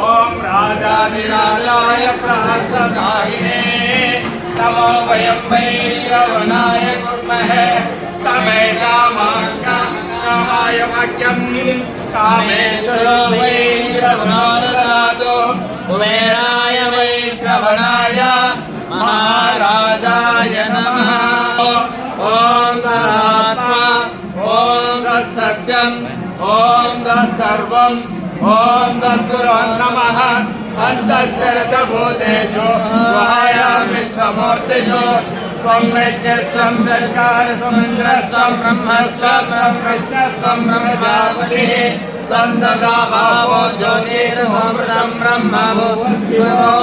ओम राजाधिराजाय प्रहर्षदायिने नमो वयं वै श्रवणाय कुर्महे तमे कामाय वाक्यं कामेश्वरो वै श्रवणाददातु कुबेराय वै श्रवणाय महाराजाय नमः। ओम तदात्मा ओम तत्सत्यम् ओम तत्सर्वम् ओम तद्गुरो नमः। अन्तश्चरत भूतेषु गुहायामि समूर्तिषु त्वं यज्ञस्त्वं वेत्कारस्त्वं इन्द्रस्त्वं ब्रह्मस्त्वं विष्णुस्त्वं प्रजापतिः त्वं तदा भावो ज्योतिरमृतं ब्रह्म शिवो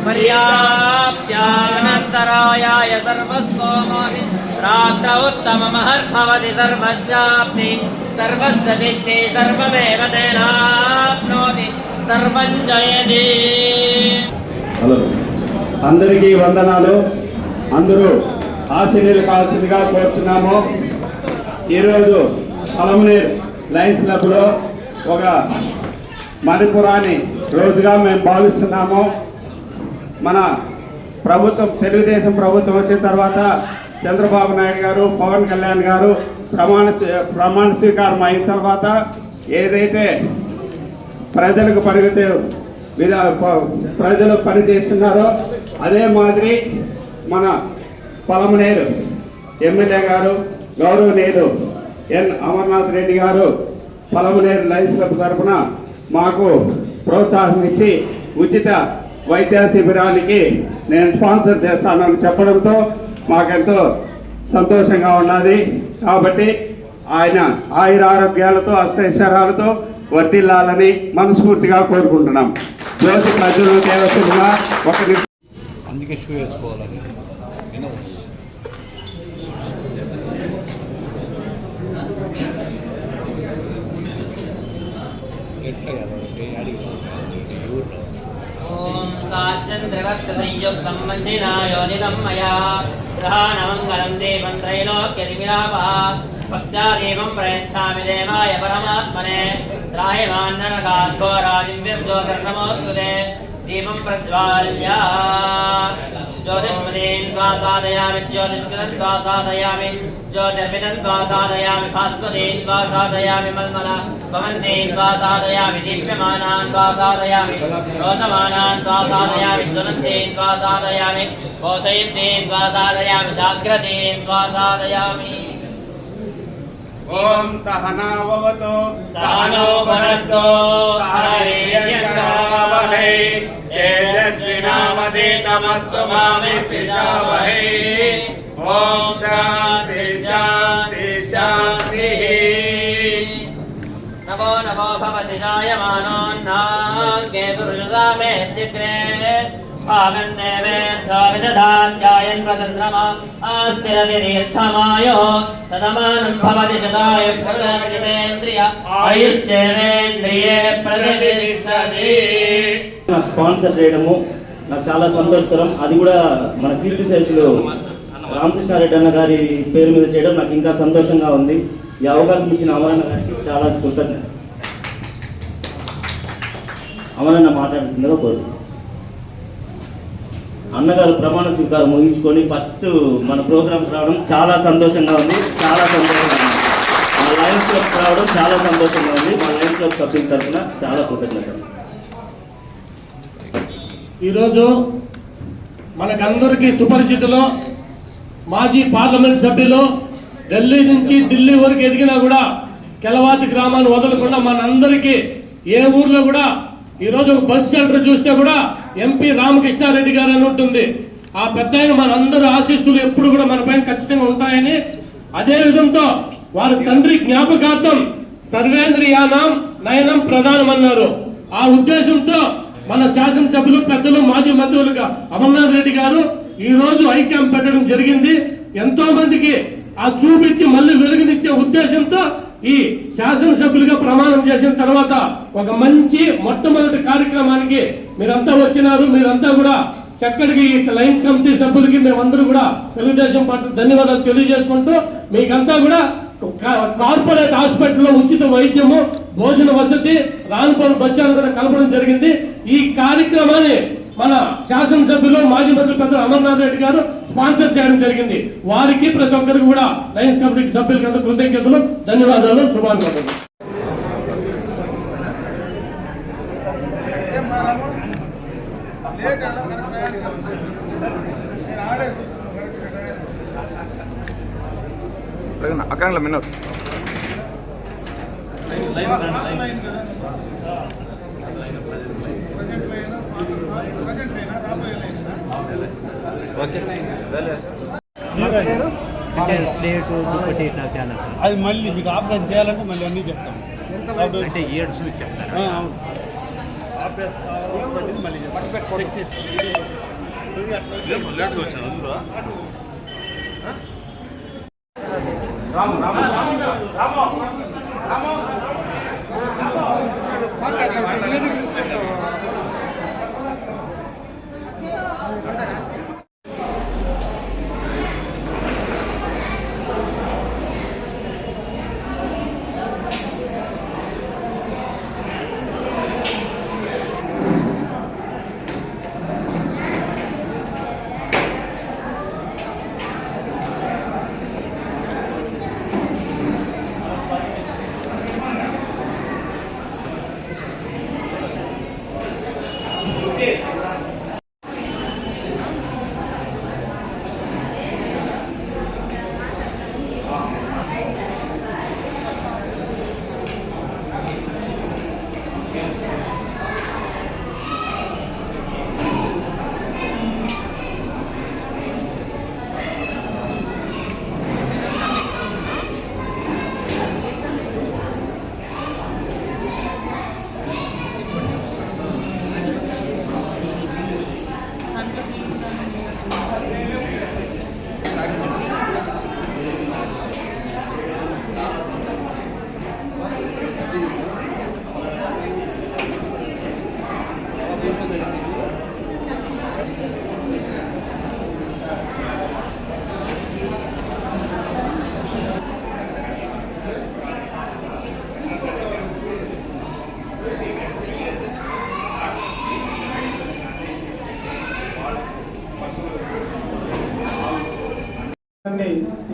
पर्याप्त्यानन्तरायाय सर्वस्तोमोहि रात्रौ उत्तममहर्भवति सर्वस्याप्ति सर्वस्य दिक्ति सर्वमेव तेनाप्नोति सर्वं जयति। అందరికీ వందనాలు. అందరూ ఆశీర్వాదాలు కావాల్సిందిగా కోరుతున్నాము. ఈరోజు పలమనేర్ లయన్స్ క్లబ్లో ఒక మణిపురాన్ని రోజుగా మేము భావిస్తున్నాము. మన ప్రభుత్వం తెలుగుదేశం ప్రభుత్వం వచ్చిన తర్వాత చంద్రబాబు నాయుడు గారు పవన్ కళ్యాణ్ గారు ప్రమాణ స్వీకారం అయిన తర్వాత ఏదైతే ప్రజలకు ప్రజలు పనిచేస్తున్నారో అదే మాదిరి మన పలమనేరు ఎమ్మెల్యే గారు గౌరవనీయులు ఎన్ అమర్నాథ్ రెడ్డి గారు పలమనేరు లయన్స్ క్లబ్ తరఫున మాకు ప్రోత్సాహం ఇచ్చి ఉచిత వైద్య శిబిరానికి నేను స్పాన్సర్ చేస్తానని చెప్పడంతో మాకెంతో సంతోషంగా ఉన్నది. కాబట్టి ఆయన ఆయుర ఆరోగ్యాలతో అష్టైశ్వర్యాలతో వర్ధిల్లాలని మనస్ఫూర్తిగా కోరుకుంటున్నాం. జ్యోతి ప్రజలు దేవతలుగా అందుకే షూ వేసుకోవాలని ओम साचन्द्रवत्संयुक्तं मन्दिनायोनितं मया ग्रहाणमङ्गलं देवं त्रैलोक्यतिमिरापः भक्त्यादेवं प्रयच्छामि देवाय परमात्मने त्रायमान्नरकाद्घोरादिव्यर्जोदर्नमोऽस्तुते दीपं प्रज्वाल्य ज्योतिष्मदीन् साधयामि ज्योतिष्कृतं साधयामि ज्योतिर्विदं साधयामि भास्वतीन् साधयामि मल्मला भवन्तीन् साधयामि दीप्यमानान् साधयामि रोषमानान् साधयामि ज्वलन्तीन् साधयामि बोधयन्तीन् साधयामि जाग्रतीन् साधयामि। ओम सहना भवतु सहनो भुनक्तु सह वीर्यङ्करवावहै तेजस्विनावधीतमस्तु मा विद्विषावहै। ओम शान्ति शान्ति शान्तिः। नमो नमो भवति जायमानोऽन्नाङ्गे दुर्युधामेऽत्युग्रे आगन्देवेऽर्थाविदधात्यायन् प्रचन्द्रमा आस्तिरतितीर्थमायो तदमानं भवति शतायुः सर्वशिवेन्द्रिय आयुष्येवेन्द्रिये प्रतिष्ठति। స్పాన్సర్ చేయడము నాకు చాలా సంతోషకరం. అది కూడా మన కీర్తి శేషులు రామకృష్ణారెడ్డి అన్న గారి పేరు మీద చేయడం నాకు ఇంకా సంతోషంగా ఉంది. ఈ అవకాశం ఇచ్చిన అమరన్న గారికి చాలా కృతజ్ఞత. అమరన్న మాట్లాడుతుందిగా కోరుతున్నాను. అన్నగారు ప్రమాణ స్వీకారం ముగించుకొని ఫస్ట్ మన ప్రోగ్రాంకి రావడం చాలా సంతోషంగా ఉంది. చాలా సంతోషంగా ఉంది. మా లయన్స్ క్లబ్ రావడం చాలా సంతోషంగా ఉంది. మా లయన్స్ క్లబ్ సభ్యుల తరఫున చాలా కృతజ్ఞతలు. ఈరోజు మనకందరికీ సుపరిచితులు మాజీ పార్లమెంట్ సభ్యులు ఢిల్లీ నుంచి ఢిల్లీ వరకు ఎదిగినా కూడా కెలవాసి గ్రామాన్ని వదలకుండా మనందరికీ ఏ ఊర్లో కూడా ఈరోజు బస్ షెల్టర్ చూస్తే కూడా ఎంపీ రామకృష్ణారెడ్డి గారు అని ఉంటుంది. ఆ పెద్ద ఆయన మనందరి ఆశీస్సులు ఎప్పుడు కూడా మన పైన ఖచ్చితంగా ఉంటాయని, అదే విధంతో వారి తండ్రి జ్ఞాపకార్థం సర్వేంద్రియానాం నయనం ప్రధానమన్నారు. ఆ ఉద్దేశంతో మన శాసనసభ్యులు పెద్దలు మాజీ మంత్రులుగా అమర్నాథ్ రెడ్డి గారు ఈ రోజు ఐ క్యాంప్ పెట్టడం జరిగింది. ఎంతో మందికి ఆ చూపించి మళ్ళీ వెలుగునిచ్చే ఉద్దేశంతో ఈ శాసనసభ్యులుగా ప్రమాణం చేసిన తర్వాత ఒక మంచి మొట్టమొదటి కార్యక్రమానికి మీరంతా వచ్చినారు. మీరంతా కూడా చక్కటికి ఈ లైన్ కమిటీ సభ్యులకి మేమందరూ కూడా తెలుగుదేశం పార్టీ ధన్యవాదాలు తెలియజేసుకుంటూ మీకంతా కూడా కార్పొరేట్ హాస్పిటల్లో ఉచిత వైద్యము, భోజన వసతి, రానుపూర్ బస్ స్టాండ్ కూడా కలపడం జరిగింది. ఈ కార్యక్రమాన్ని మన శాసనసభ్యులు మాజీ మంత్రి పెద్దలు అమర్నాథ్ రెడ్డి గారు స్పాన్సర్ చేయడం జరిగింది. వారికి ప్రతి ఒక్కరికి కూడా లయన్స్ కమిటీ సభ్యులకి కృతజ్ఞతలు, ధన్యవాదాలు, శుభాకాంక్షలు. అక్కడ మిన్నర్స్ అది మళ్ళీ మీకు ఆపరేషన్ చేయాలంటే మళ్ళీ అన్నీ చెప్తాం. అంటే 7 చూసి చెప్తాను. ఆపరేషన్ కావాలంటే మళ్ళీ చెక్ చేసి లేట్గా వచ్చాను అందులో. రాము రాము రాము రాము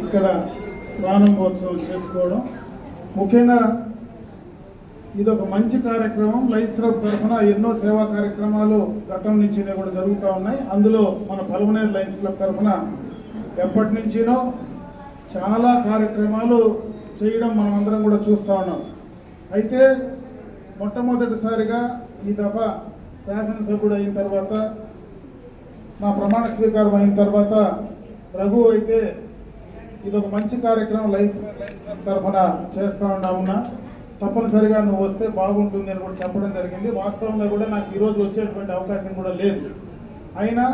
ఇక్కడ ప్రారంభోత్సవం చేసుకోవడం ముఖ్యంగా ఇది ఒక మంచి కార్యక్రమం. లయన్స్ క్లబ్ తరఫున ఎన్నో సేవా కార్యక్రమాలు గతం నుంచి కూడా జరుగుతూ ఉన్నాయి. అందులో మన పల్మనేర్ లయన్స్ క్లబ్ తరఫున ఎప్పటి నుంచినో చాలా కార్యక్రమాలు చేయడం మనం అందరం కూడా చూస్తూ ఉన్నాం. అయితే మొట్టమొదటిసారిగా ఈ దఫా శాసనసభ్యుడు అయిన తర్వాత, నా ప్రమాణ స్వీకారం అయిన తర్వాత రఘు అయితే ఇది ఒక మంచి కార్యక్రమం లయన్స్ క్లబ్ తరఫున చేస్తూ ఉన్నా, తప్పనిసరిగా నువ్వు వస్తే బాగుంటుంది అని కూడా చెప్పడం జరిగింది. వాస్తవంగా కూడా నాకు ఈరోజు వచ్చేటువంటి అవకాశం కూడా లేదు. అయినా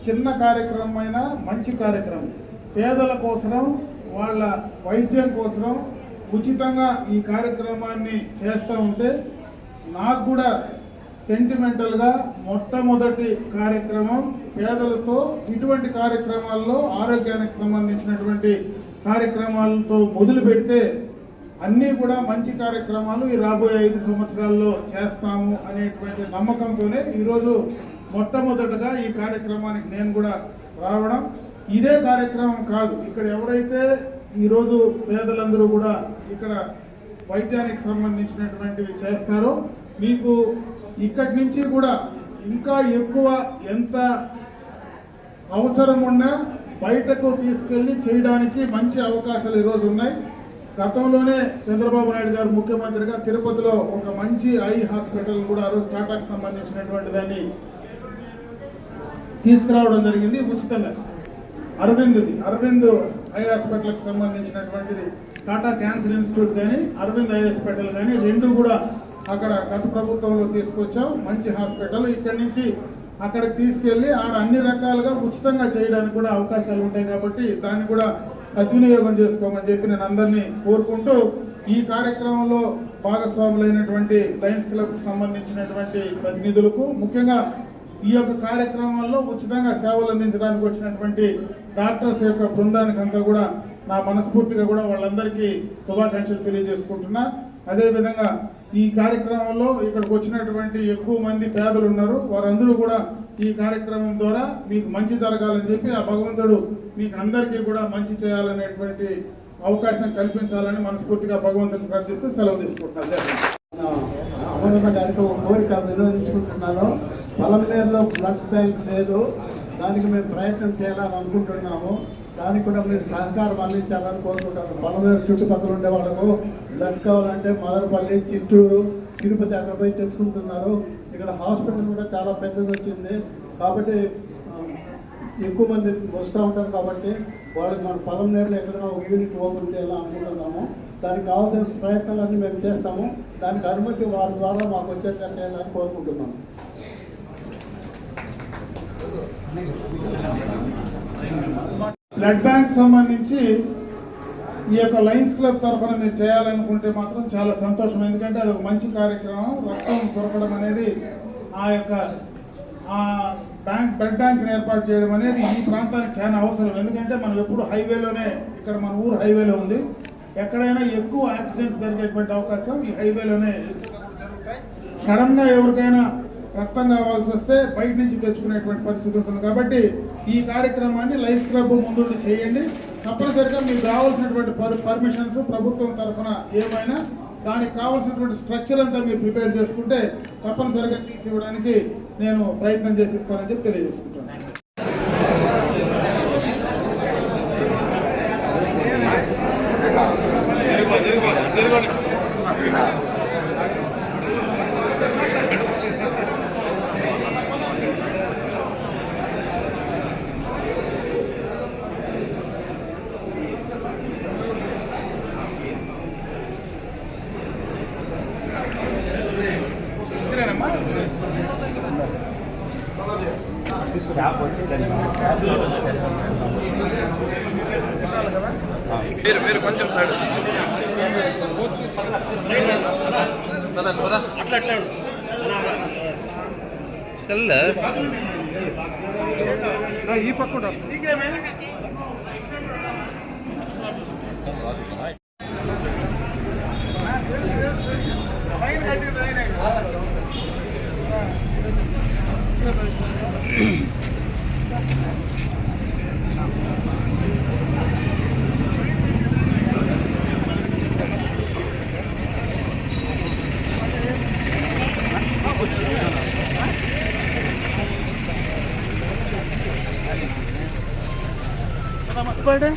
చిన్న కార్యక్రమం అయినా మంచి కార్యక్రమం, పేదల కోసం, వాళ్ళ వైద్యం కోసం ఉచితంగా ఈ కార్యక్రమాన్ని చేస్తూ ఉంటే నాకు కూడా సెంటిమెంటల్గా మొట్టమొదటి కార్యక్రమం పేదలతో ఇటువంటి కార్యక్రమాల్లో ఆరోగ్యానికి సంబంధించినటువంటి కార్యక్రమాలతో మొదలు పెడితే అన్నీ కూడా మంచి కార్యక్రమాలు ఈ రాబోయే 5 సంవత్సరాల్లో చేస్తాము అనేటువంటి నమ్మకంతోనే ఈరోజు మొట్టమొదటగా ఈ కార్యక్రమానికి నేను కూడా రావడం. ఇదే కార్యక్రమం కాదు, ఇక్కడ ఎవరైతే ఈరోజు పేదలందరూ కూడా ఇక్కడ వైద్యానికి సంబంధించినటువంటివి చేస్తారో మీకు ఇక్కడి నుంచి కూడా ఇంకా ఎక్కువ ఎంత అవసరం ఉన్నా బయటకు తీసుకెళ్లి చేయడానికి మంచి అవకాశాలు ఈరోజు ఉన్నాయి. గతంలోనే చంద్రబాబు నాయుడు గారు ముఖ్యమంత్రిగా తిరుపతిలో ఒక మంచి ఐ హాస్పిటల్ కూడా ఆ రోజు టాటాకు సంబంధించినటువంటి దాన్ని తీసుకురావడం జరిగింది ఉచితంగా. అరవింద్ ఐ హాస్పిటల్కి సంబంధించినటువంటిది టాటా క్యాన్సర్ ఇన్స్టిట్యూట్ కానీ అరవింద్ ఐ హాస్పిటల్ కానీ రెండు కూడా అక్కడ గత ప్రభుత్వంలో తీసుకొచ్చాం. మంచి హాస్పిటల్. ఇక్కడి నుంచి అక్కడికి తీసుకెళ్లి ఆడ అన్ని రకాలుగా ఉచితంగా చేయడానికి కూడా అవకాశాలు ఉంటాయి కాబట్టి దాన్ని కూడా సద్వినియోగం చేసుకోమని చెప్పి నేను అందరినీ కోరుకుంటూ ఈ కార్యక్రమంలో భాగస్వాములైనటువంటి లయన్స్ క్లబ్ కు సంబంధించినటువంటి ప్రతినిధులకు, ముఖ్యంగా ఈ యొక్క కార్యక్రమంలో ఉచితంగా సేవలు అందించడానికి వచ్చినటువంటి డాక్టర్స్ యొక్క బృందానికి అంతా కూడా నా మనస్ఫూర్తిగా కూడా వాళ్ళందరికీ శుభాకాంక్షలు తెలియజేసుకుంటున్నా. అదేవిధంగా ఈ కార్యక్రమంలో ఇక్కడికి వచ్చినటువంటి ఎక్కువ మంది పేదలు ఉన్నారు. వారందరూ కూడా ఈ కార్యక్రమం ద్వారా మీకు మంచి జరగాలని చెప్పి ఆ భగవంతుడు మీకు అందరికీ కూడా మంచి చేయాలనేటువంటి అవకాశం కల్పించాలని మనస్ఫూర్తిగా భగవంతుని ప్రార్థిస్తూ సెలవు తీసుకుంటున్నాను. అమరన్న గారికి ఒక కోరిక వినియోగించుకుంటున్నాను. పలమనేరులో బ్లడ్ బ్యాంక్ లేదు, దానికి మేము ప్రయత్నం చేయాలని అనుకుంటున్నాము. దానికి కూడా మీరు సహకారం అందించాలని కోరుకుంటాను. పలమనేరు చుట్టుపక్కల ఉండే వాళ్ళకు బ్లడ్ కావాలంటే మదనపల్లి, చిత్తూరు, తిరుపతి అక్కడ పోయి తెచ్చుకుంటున్నారు. ఇక్కడ హాస్పిటల్ కూడా చాలా పెద్దది వచ్చింది కాబట్టి ఎక్కువ మంది వస్తూ ఉంటారు కాబట్టి వాళ్ళకి మన పలమనేరులో ఎక్కడైనా ఒక యూనిట్ ఓపెన్ చేయాలని అనుకుంటున్నాము. దానికి కావాల్సిన ప్రయత్నాలన్నీ మేము చేస్తాము. దానికి అనుమతి వారి ద్వారా మాకు వచ్చేట్లా చేయాలని కోరుకుంటున్నాము. బ్లడ్ బ్యాంక్ సంబంధించి ఈ యొక్క లయన్స్ క్లబ్ తరఫున మీరు చేయాలనుకుంటే మాత్రం చాలా సంతోషం. ఎందుకంటే అది ఒక మంచి కార్యక్రమం. రక్తం దొరకడం అనేది ఆ బ్లడ్ బ్యాంక్ని ఏర్పాటు చేయడం అనేది ఈ ప్రాంతానికి చాలా అవసరం. ఎందుకంటే మనం ఎప్పుడు హైవేలోనే, ఇక్కడ మన ఊరు హైవేలో ఉంది, ఎక్కడైనా ఎక్కువ యాక్సిడెంట్స్ జరిగేటువంటి అవకాశం ఈ హైవేలోనే జరుగుతాయి. సడన్ గా ఎవరికైనా రక్తం కావాల్సి వస్తే బయట నుంచి తెచ్చుకునేటువంటి పరిస్థితి ఉంటుంది. కాబట్టి ఈ కార్యక్రమాన్ని లయన్స్ క్లబ్ ముందుండి చేయండి. తప్పనిసరిగా మీకు కావాల్సినటువంటి పర్మిషన్స్ ప్రభుత్వం తరఫున ఏమైనా దానికి కావాల్సినటువంటి స్ట్రక్చర్ అంతా మీరు ప్రిపేర్ చేసుకుంటే తప్పనిసరిగా తీసి ఇవ్వడానికి నేను ప్రయత్నం చేసిస్తానని చెప్పి తెలియజేసుకుంటాను. మీరు కొంచెం సైడ్ అట్లా చల్ల ఈ పక్క పడే